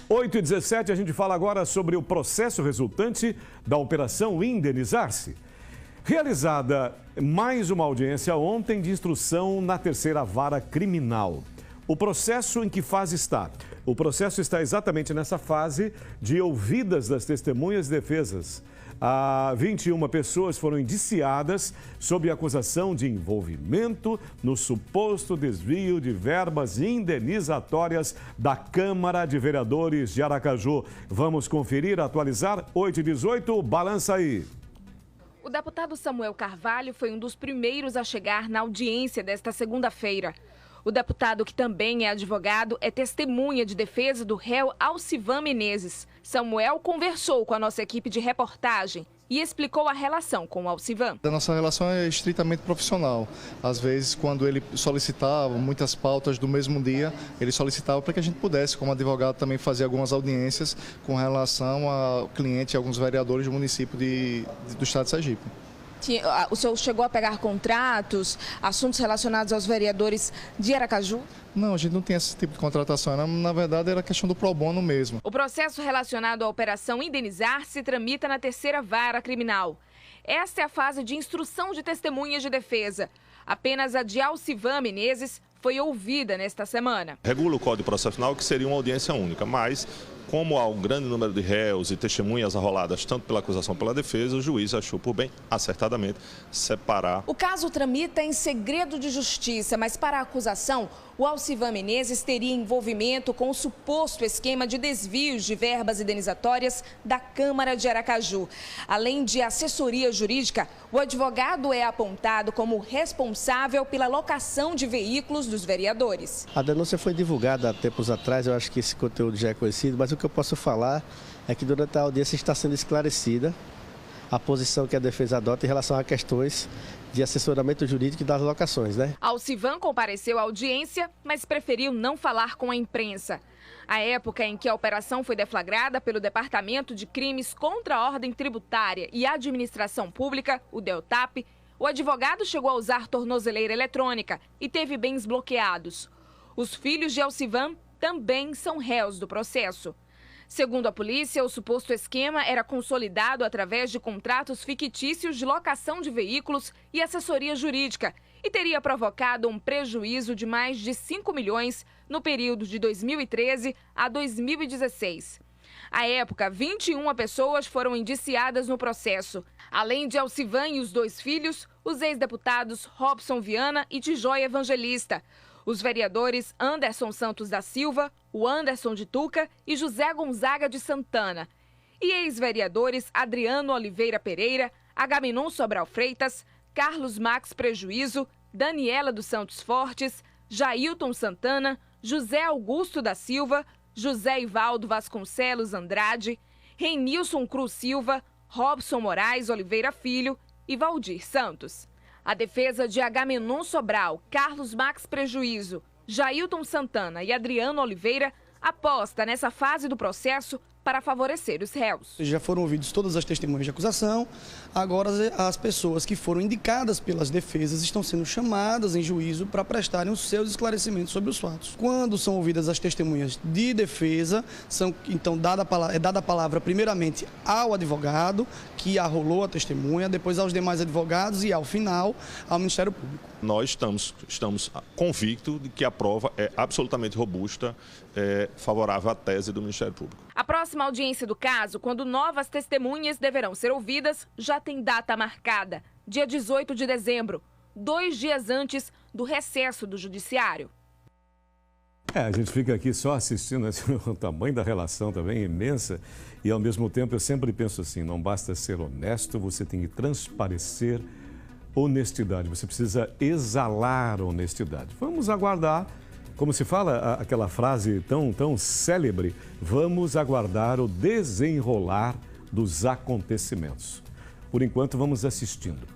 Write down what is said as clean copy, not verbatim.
8h17, a gente fala agora sobre o processo resultante da Operação Indenizar-se. Realizada mais uma audiência ontem de instrução na terceira vara criminal. O processo em que fase está? O processo está exatamente nessa fase de ouvidas das testemunhas e defesas. 21 pessoas foram indiciadas sob acusação de envolvimento no suposto desvio de verbas indenizatórias da Câmara de Vereadores de Aracaju. Vamos conferir, atualizar, 8h18, balança aí. O deputado Samuel Carvalho foi um dos primeiros a chegar na audiência desta segunda-feira. O deputado, que também é advogado, é testemunha de defesa do réu Alcivan Menezes. Samuel conversou com a nossa equipe de reportagem e explicou a relação com o Alcivan. A nossa relação é estritamente profissional. Às vezes, quando ele solicitava muitas pautas do mesmo dia, ele solicitava para que a gente pudesse, como advogado, também fazer algumas audiências com relação ao cliente e alguns vereadores do município do estado de Sergipe. O senhor chegou a pegar contratos, assuntos relacionados aos vereadores de Aracaju? Não, a gente não tem esse tipo de contratação. Na verdade, era questão do pro bono mesmo. O processo relacionado à Operação Indenizar-se tramita na terceira vara criminal. Esta é a fase de instrução de testemunhas de defesa. Apenas a de Alcivan Menezes foi ouvida nesta semana. Regula o Código Processual que seria uma audiência única, mas como há um grande número de réus e testemunhas arroladas tanto pela acusação como pela defesa, o juiz achou por bem, acertadamente, separar. O caso tramita em segredo de justiça, mas para a acusação, o Alcivan Menezes teria envolvimento com o suposto esquema de desvios de verbas indenizatórias da Câmara de Aracaju. Além de assessoria jurídica, o advogado é apontado como responsável pela locação de veículos dos vereadores. A denúncia foi divulgada há tempos atrás, eu acho que esse conteúdo já é conhecido, mas o que eu posso falar é que durante a audiência está sendo esclarecida a posição que a defesa adota em relação a questões de assessoramento jurídico e das locações, né? Alcivan compareceu à audiência, mas preferiu não falar com a imprensa. A época em que a operação foi deflagrada pelo Departamento de Crimes contra a Ordem Tributária e Administração Pública, o DELTAP, o advogado chegou a usar tornozeleira eletrônica e teve bens bloqueados. Os filhos de Alcivan também são réus do processo. Segundo a polícia, o suposto esquema era consolidado através de contratos fictícios de locação de veículos e assessoria jurídica e teria provocado um prejuízo de mais de 5 milhões no período de 2013 a 2016. À época, 21 pessoas foram indiciadas no processo. Além de Alcivan e os 2 filhos, os ex-deputados Robson Viana e Tijóia Evangelista. Os vereadores Anderson Santos da Silva, o Anderson de Tuca e José Gonzaga de Santana. E ex-vereadores Adriano Oliveira Pereira, Agamenon Sobral Freitas, Carlos Max Prejuízo, Daniela dos Santos Fortes, Jailton Santana, José Augusto da Silva, José Ivaldo Vasconcelos Andrade, Renilson Cruz Silva, Robson Moraes Oliveira Filho e Valdir Santos. A defesa de Agamenon Sobral, Carlos Max Prejuízo, Jailton Santana e Adriano Oliveira aposta nessa fase do processo para favorecer os réus. Já foram ouvidos todas as testemunhas de acusação, agora as pessoas que foram indicadas pelas defesas estão sendo chamadas em juízo para prestarem os seus esclarecimentos sobre os fatos. Quando são ouvidas as testemunhas de defesa, então é dada a palavra primeiramente ao advogado que arrolou a testemunha, depois aos demais advogados e, ao final, ao Ministério Público. Nós estamos convictos de que a prova é absolutamente robusta, favorável à tese do Ministério Público. A próxima audiência do caso, quando novas testemunhas deverão ser ouvidas, já tem data marcada, dia 18 de dezembro, 2 dias antes do recesso do Judiciário. A gente fica aqui só assistindo, assim, o tamanho da relação também é imensa e, ao mesmo tempo, eu sempre penso assim, não basta ser honesto, você tem que transparecer honestidade, você precisa exalar honestidade. Vamos aguardar. Como se fala aquela frase tão célebre, vamos aguardar o desenrolar dos acontecimentos. Por enquanto, vamos assistindo.